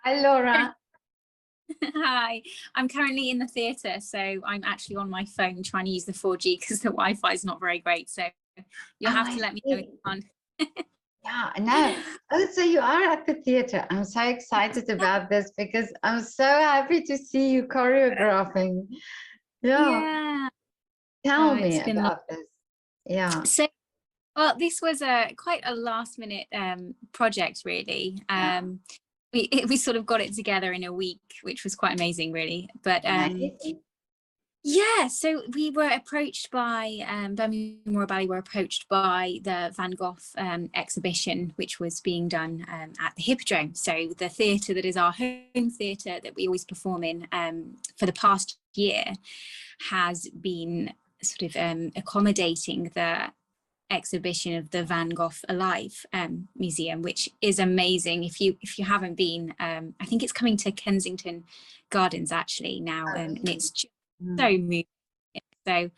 Hi, Laura. Hi, I'm currently in the theatre, so I'm actually on my phone trying to use the 4G because the Wi-Fi is not very great. So you'll have to let me know if you can't. Yeah, I know. Oh, so you are at the theatre. I'm so excited about this because I'm so happy to see you choreographing. Yeah, Yeah, tell me it's been about this. Yeah. so. Well, this was quite a last minute project, really. We sort of got it together in a week, which was quite amazing, really. But Amazing. yeah, so we were approached by Birmingham Royal Ballet were approached by the Van Gogh exhibition, which was being done at the Hippodrome. So the theatre that is our home theatre that we always perform in for the past year has been sort of accommodating the exhibition of the Van Gogh Alive Museum, which is amazing. If you haven't been, I think it's coming to Kensington Gardens actually now, and it's just so moving. So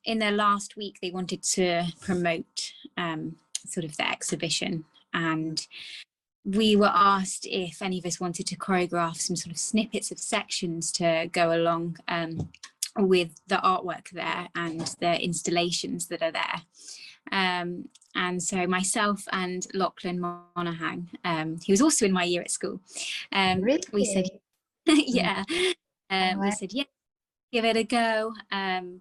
in their last week they wanted to promote sort of the exhibition, and we were asked if any of us wanted to choreograph some sort of snippets of sections to go along with the artwork there and the installations that are there. And so myself and Lachlan Monaghan, who was also in my year at school, Really? we said, yeah, we said, yeah, give it a go. And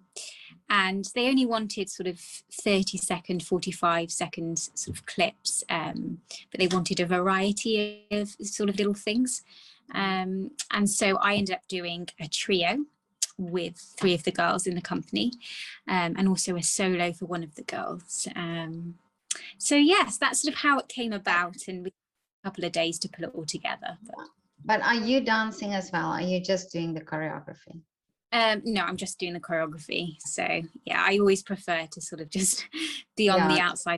they only wanted sort of 30-second, 45-second sort of clips, but they wanted a variety of sort of little things. And so I ended up doing a trio with 3 of the girls in the company, and also a solo for one of the girls. So yes, that's sort of how it came about, and we had a couple of days to put it all together. But are you dancing as well? Are you just doing the choreography? No, I'm just doing the choreography. So yeah, I always prefer to sort of just be on the outside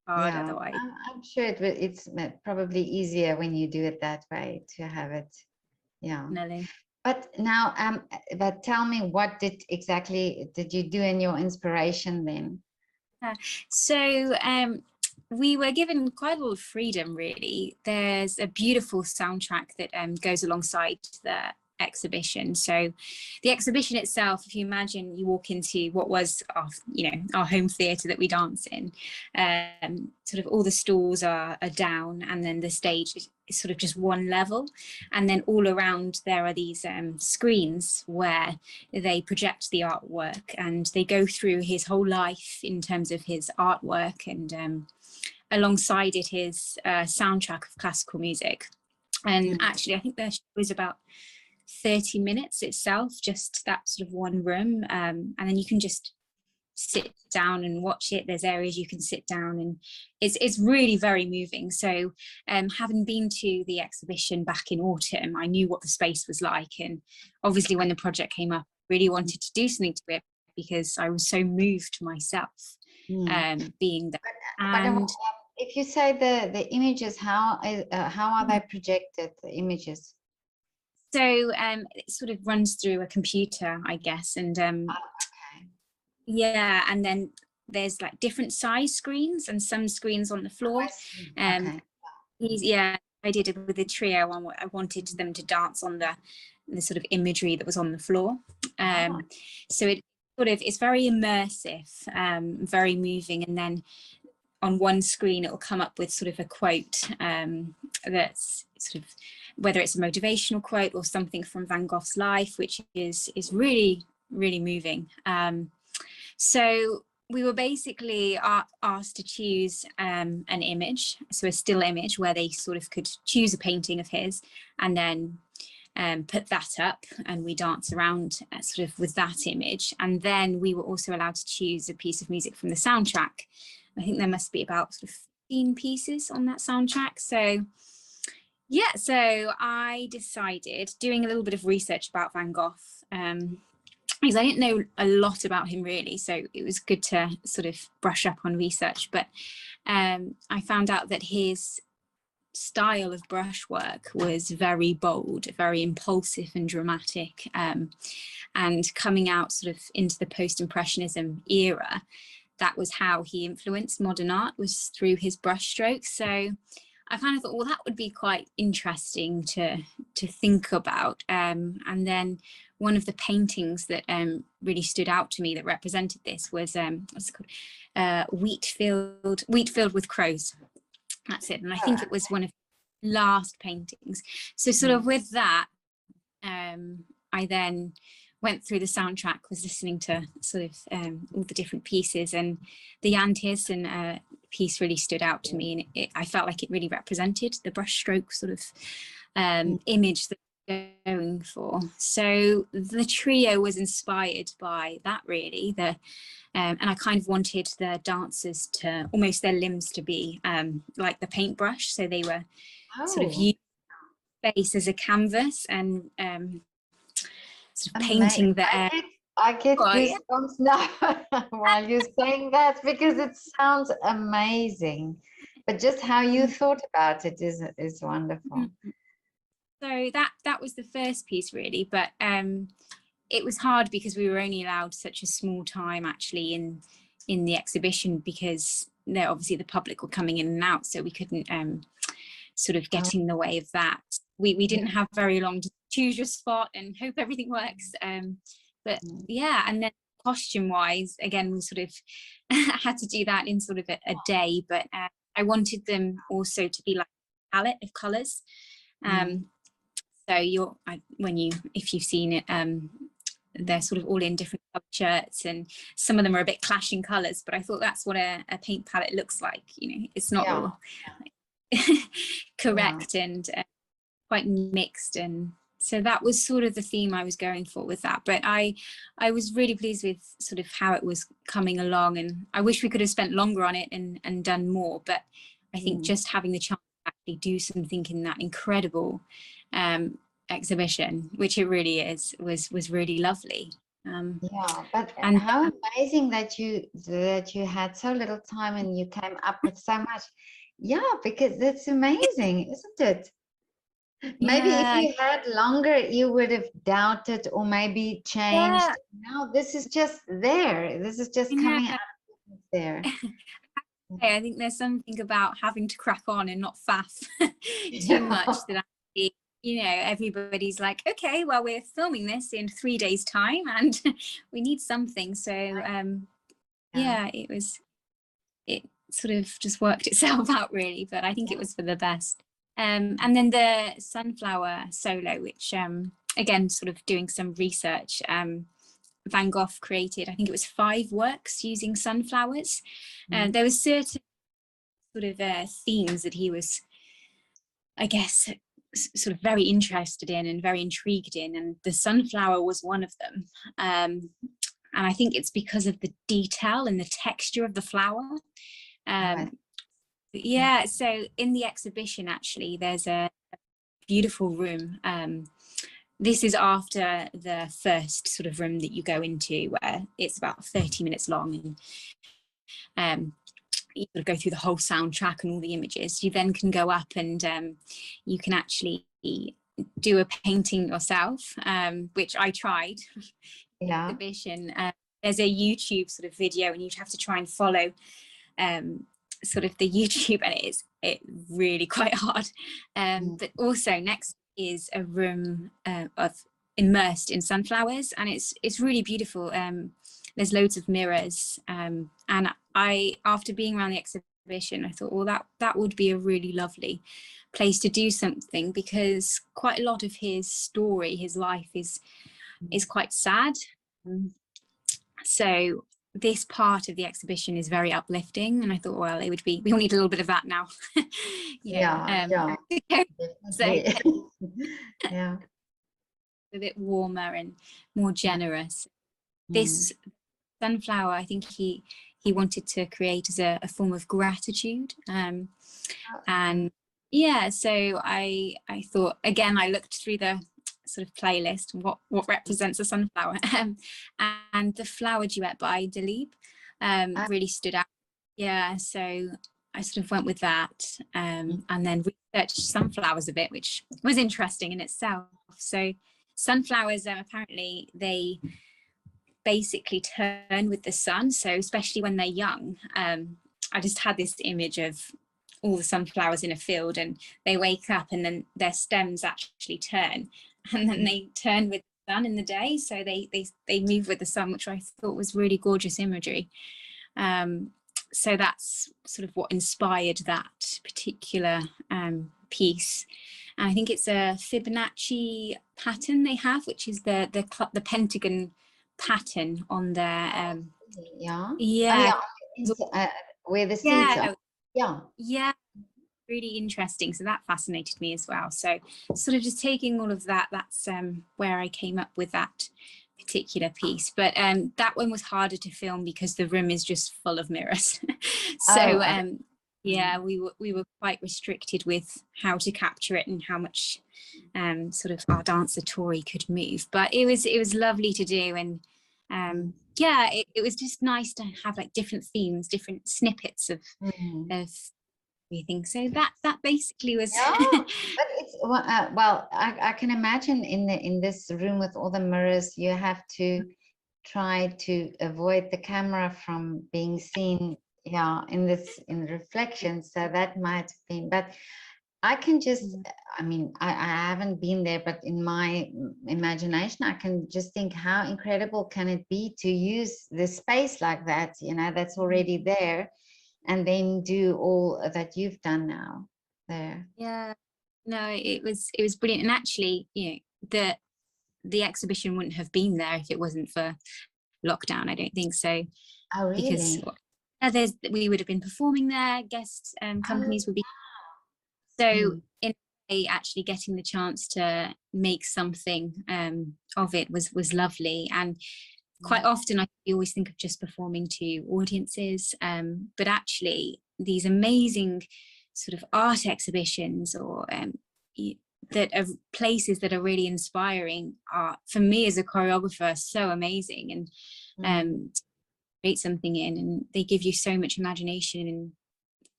part. Yeah, Otherwise, I'm sure it's probably easier when you do it that way to have it. Yeah. definitely. But now, but tell me, what exactly did you do in your inspiration then? So we were given quite a lot of freedom, really. There's a beautiful soundtrack that goes alongside the exhibition. So the exhibition itself, if you imagine you walk into what was our home theatre that we dance in, sort of all the stalls are down, and then the stage is sort of just one level, and then all around there are these screens where they project the artwork, and they go through his whole life in terms of his artwork, and alongside it his soundtrack of classical music. And actually I think the show was about 30 minutes itself, just that sort of one room, and then you can just sit down and watch it. There's areas you can sit down, and it's really very moving. So having been to the exhibition back in autumn, I knew what the space was like, and obviously when the project came up, I really wanted to do something to it because I was so moved myself being there. And if you say the images, how are they projected, the images? So it sort of runs through a computer, I guess, and yeah, and then there's like different size screens, and some screens on the floor. Yeah, I did it with the trio. I wanted them to dance on the sort of imagery that was on the floor. So it's very immersive, very moving, and then on one screen it will come up with sort of a quote that's sort of, whether it's a motivational quote or something from Van Gogh's life, which is really, really moving. So we were basically asked to choose an image, so a still image where they sort of could choose a painting of his and then put that up, and we dance around sort of with that image. And then we were also allowed to choose a piece of music from the soundtrack. I think there must be about sort of 15 pieces on that soundtrack. So yeah, so I decided, doing a little bit of research about Van Gogh, because I didn't know a lot about him really, so it was good to sort of brush up on research. But I found out that his style of brushwork was very bold, very impulsive and dramatic, and coming out sort of into the post-impressionism era, that was how he influenced modern art, was through his brushstrokes. So I kind of thought, well, that would be quite interesting to think about. And then one of the paintings that really stood out to me that represented this was what's it called? Wheatfield with Crows. That's it. And I think it was one of the last paintings. So sort of with that, I then went through the soundtrack, was listening to sort of all the different pieces, and the Jan Tiersen piece really stood out to me, and I felt like it really represented the brushstroke sort of image that I'm going for. So the trio was inspired by that, really. And I kind of wanted the dancers to, almost their limbs to be like the paintbrush, so they were sort of using space as a canvas and sort of painting the air. I get goosebumps now while you're saying that, because it sounds amazing. But just how you thought about it is wonderful. So that was the first piece, really. But it was hard because we were only allowed such a small time actually in the exhibition, because obviously the public were coming in and out, so we couldn't sort of get in the way of that. We didn't have very long to choose your spot and hope everything works. But yeah, and then costume wise, again, we sort of had to do that in sort of a day, but I wanted them also to be like a palette of colors. So if you've seen it, they're sort of all in different color shirts, and some of them are a bit clashing colors, but I thought that's what a paint palette looks like. It's not all correct and quite mixed, and so that was sort of the theme I was going for with that. But I was really pleased with sort of how it was coming along, and I wish we could have spent longer on it and done more, but I think just having the chance to actually do something in that incredible exhibition, which it really is, was really lovely. But how amazing that you had so little time and you came up with so much. Because that's amazing, isn't it? Maybe if you had longer, you would have doubted or maybe changed. Now this is just there. This is just coming out there. I think there's something about having to crack on and not faff too much that actually, everybody's like, okay, well, we're filming this in 3 days' time and we need something. So it sort of just worked itself out, really, but I think it was for the best. And then the sunflower solo, which again, sort of doing some research, Van Gogh created, I think it was 5 works using sunflowers. And there was certain sort of themes that he was, I guess, sort of very interested in and very intrigued in, and the sunflower was one of them. And I think it's because of the detail and the texture of the flower. So in the exhibition, actually, there's a beautiful room. This is after the first sort of room that you go into, where it's about 30 minutes long, and you sort of go through the whole soundtrack and all the images. You then can go up and you can actually do a painting yourself, which I tried. Exhibition. There's a YouTube sort of video, and you'd have to try and follow sort of the YouTube, and it's really quite hard. But also next is a room of immersed in sunflowers, and it's really beautiful. There's loads of mirrors, and I, after being around the exhibition, I thought, well, that would be a really lovely place to do something, because quite a lot of his story, his life is quite sad. So this part of the exhibition is very uplifting, and I thought, well, we all need a little bit of that now. So a bit warmer and more generous. This sunflower, I think he wanted to create as a form of gratitude, and so I thought, again, I looked through the sort of playlist, what represents a sunflower, and the Flower Duet by Dalib really stood out. So I sort of went with that, and then researched sunflowers a bit, which was interesting in itself. So sunflowers, apparently they basically turn with the sun, so especially when they're young. I just had this image of all the sunflowers in a field, and they wake up and then their stems actually turn, and then they turn with the sun in the day, so they move with the sun, which I thought was really gorgeous imagery. So that's sort of what inspired that particular piece. And I think it's a Fibonacci pattern they have, which is the pentagon pattern on their yeah. yeah. Oh, yeah. Where the seeds are. Yeah, really interesting. So that fascinated me as well. So sort of just taking all of that, that's where I came up with that particular piece. But that one was harder to film because the room is just full of mirrors. So yeah, we were quite restricted with how to capture it and how much sort of our dancer Tori could move. But it was lovely to do, and yeah, it was just nice to have like different themes, different snippets of everything. So that basically was. Yeah, but it's well, I can imagine in this room with all the mirrors, you have to try to avoid the camera from being seen, yeah, in reflection. So that might have been, but I can just, I mean, I haven't been there, but in my imagination, I can just think how incredible can it be to use the space like that, you know, that's already there, and then do all that you've done now there. Yeah, no, it was brilliant. And actually, you know, the exhibition wouldn't have been there if it wasn't for lockdown. I don't think so. Oh, really? Because we would have been performing there, guest companies would be. So in a way, actually getting the chance to make something of it was lovely. And quite often I always think of just performing to audiences, but actually these amazing sort of art exhibitions or that are places that are really inspiring are, for me as a choreographer, so amazing, and create something in, and they give you so much imagination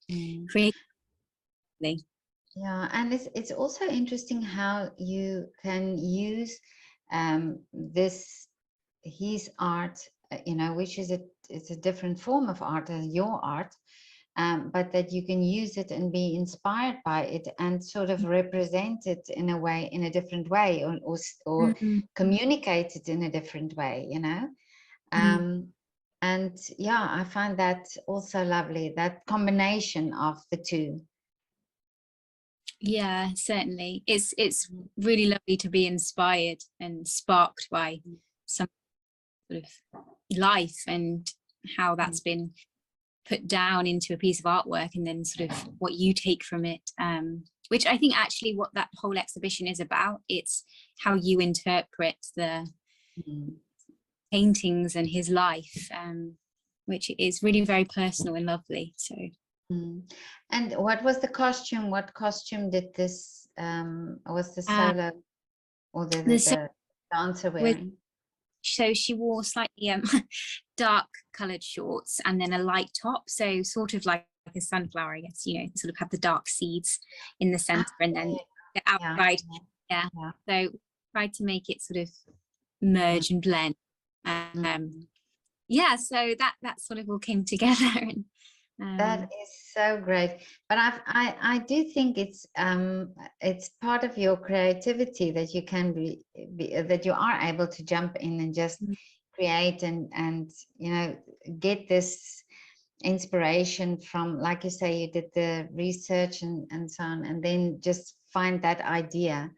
and creativity. Yeah, and it's also interesting how you can use his art, you know, which is it's a different form of art than your art, but that you can use it and be inspired by it and sort of represent it in a way, in a different way, or communicate it in a different way, you know. And yeah, I find that also lovely, that combination of the two. Yeah, certainly. It's really lovely to be inspired and sparked by some sort of life and how that's been put down into a piece of artwork, and then sort of what you take from it, which I think actually what that whole exhibition is about. It's how you interpret the paintings and his life, which is really very personal and lovely. So. And what was the costume? What costume did this was the solo or the dancer wearing? So she wore slightly dark coloured shorts and then a light top, so sort of like a sunflower, I guess, you know, sort of have the dark seeds in the centre and then the outside. Yeah. So tried to make it sort of merge and blend. Yeah, so that sort of all came together. And that is so great. But I do think it's part of your creativity that you can be that you are able to jump in and just create and you know, get this inspiration from, like you say, you did the research and so on, and then just find that idea.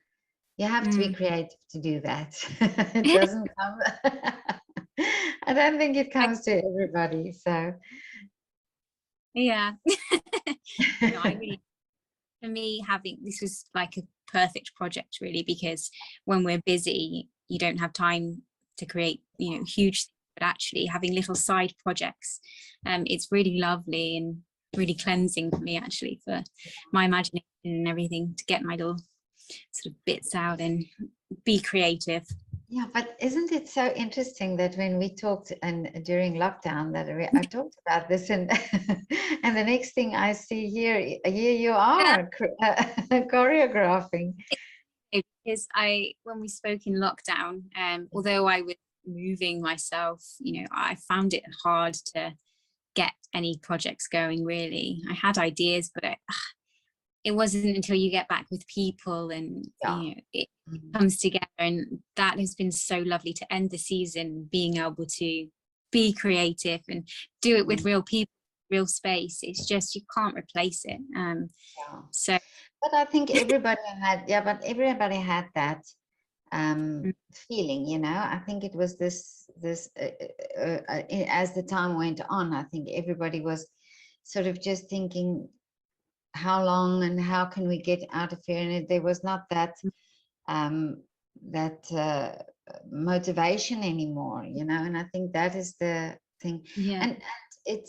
You have to be creative to do that. It doesn't come. I don't think it comes to everybody. So yeah. No, I really, for me, having this was like a perfect project really, because when we're busy you don't have time to create, you know, huge, but actually having little side projects, it's really lovely and really cleansing for me, actually, for my imagination and everything, to get my little sort of bits out and be creative. Yeah, but isn't it so interesting that when we talked and during lockdown that I talked about this, and and the next thing I see here you are choreographing. Because when we spoke in lockdown, although I was moving myself, you know, I found it hard to get any projects going, really. I had ideas, but it wasn't until you get back with people and it comes together, and that has been so lovely to end the season being able to be creative and do it with real people, real space. It's just, you can't replace it. So but I think everybody had that feeling, you know. I think it was this as the time went on, I think everybody was sort of just thinking, how long and how can we get out of here? And there was not that motivation anymore, you know. And I think that is the thing. And it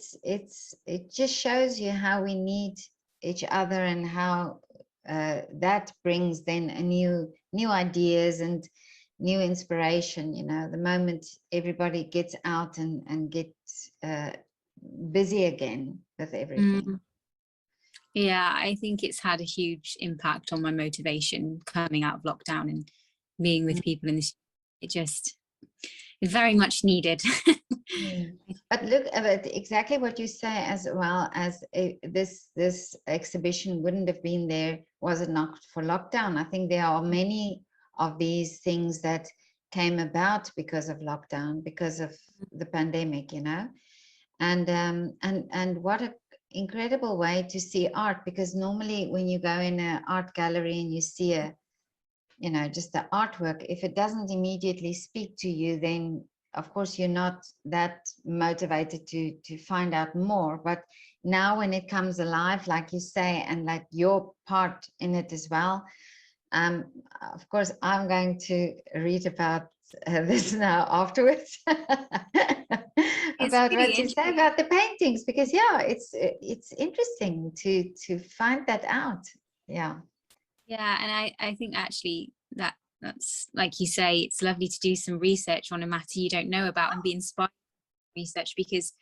just shows you how we need each other, and how that brings then a new ideas and new inspiration, you know, the moment everybody gets out and gets busy again with everything. Yeah, I think it's had a huge impact on my motivation coming out of lockdown and being with people in this. It's very much needed. But look, exactly what you say, as well as this exhibition wouldn't have been there was it not for lockdown. I think there are many of these things that came about because of lockdown, because of the pandemic, you know. And what a incredible way to see art, because normally when you go in an art gallery and you see just the artwork, if it doesn't immediately speak to you, then of course you're not that motivated to find out more. But now when it comes alive, like you say, and like your part in it as well, of course I'm going to read about this now afterwards. About what you say about the paintings, because it's interesting to find that out. And I think actually that's like you say, it's lovely to do some research on a matter you don't know about and be inspired by research, because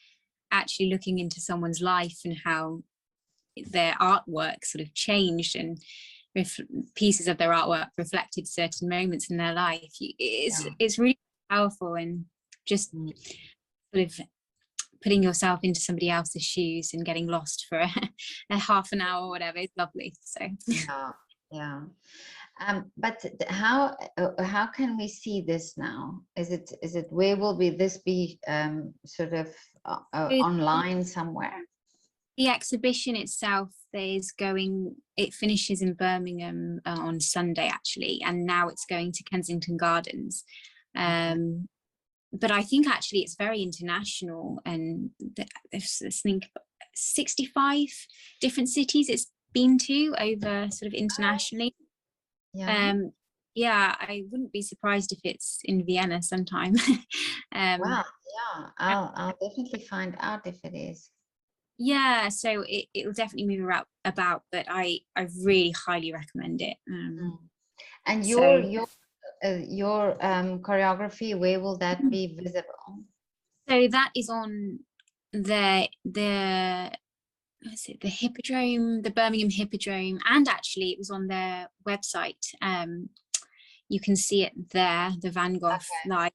actually looking into someone's life and how their artwork sort of changed, and if pieces of their artwork reflected certain moments in their life, it's really powerful. And just sort of putting yourself into somebody else's shoes and getting lost for a half an hour or whatever is lovely. So but how can we see this now? Is it where will this be sort of online somewhere? The exhibition itself it finishes in Birmingham on Sunday actually, and now it's going to Kensington Gardens. But I think actually it's very international, and there's I think 65 different cities it's been to over sort of internationally. I wouldn't be surprised if it's in Vienna sometime. Wow, I'll definitely find out if it is. So it will definitely move about, but I really highly recommend it. And your choreography, where will that be visible? So that is on the Hippodrome, the Birmingham Hippodrome, and actually it was on their website. You can see it there, the Van Gogh Live.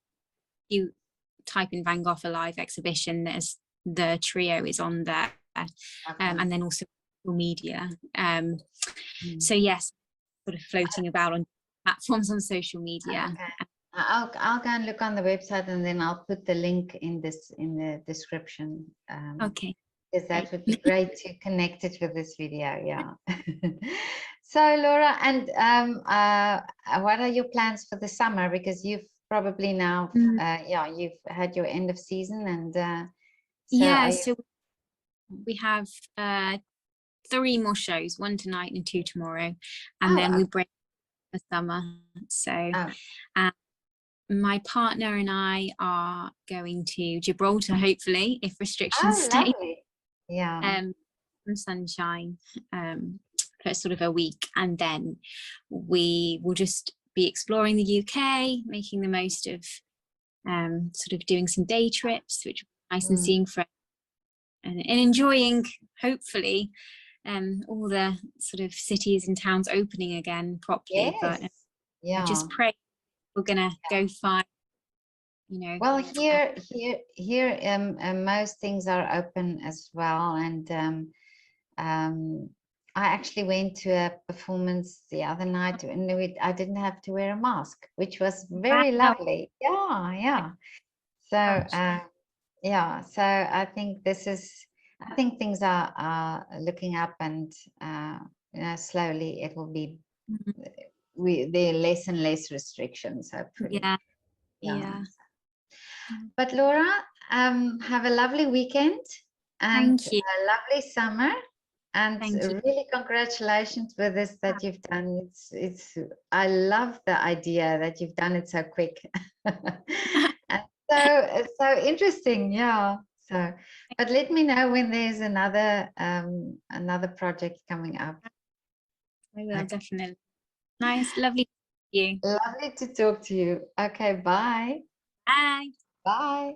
You type in Van Gogh Alive Exhibition, there's the trio is on there, and then also media. So yes, sort of floating about on platforms on social media. I'll go and look on the website, and then I'll put the link in the description. Because that would be great to connect it with this video. So Laura, and what are your plans for the summer? Because you've probably now you've had your end of season, and so we have 3 more shows, 1 tonight and 2 tomorrow, and then we break the summer. So my partner and I are going to Gibraltar, hopefully, if restrictions stay. Some sunshine for sort of a week, and then we will just be exploring the UK, making the most of sort of doing some day trips, which are nice, and seeing friends, and enjoying, hopefully, all the sort of cities and towns opening again properly. But I just pray we're gonna go find you know. Well, here, most things are open as well, and I actually went to a performance the other night, and I didn't have to wear a mask, which was very Wow. lovely. Yeah, yeah. So, Gosh. yeah. So I think I think things are looking up, and you know, slowly it will be. Mhm. There are less and less restrictions, hopefully. Yeah, Yeah. yeah. But Laura, have a lovely weekend and Thank you. a lovely summer. And Thank you. really congratulations with this that you've done. I love the idea that you've done it so quick. And so it's so interesting, yeah. So, but let me know when there's another project coming up. I will, Okay. definitely. Nice, lovely to meet you. Lovely to talk to you. Okay, bye. Bye. Bye.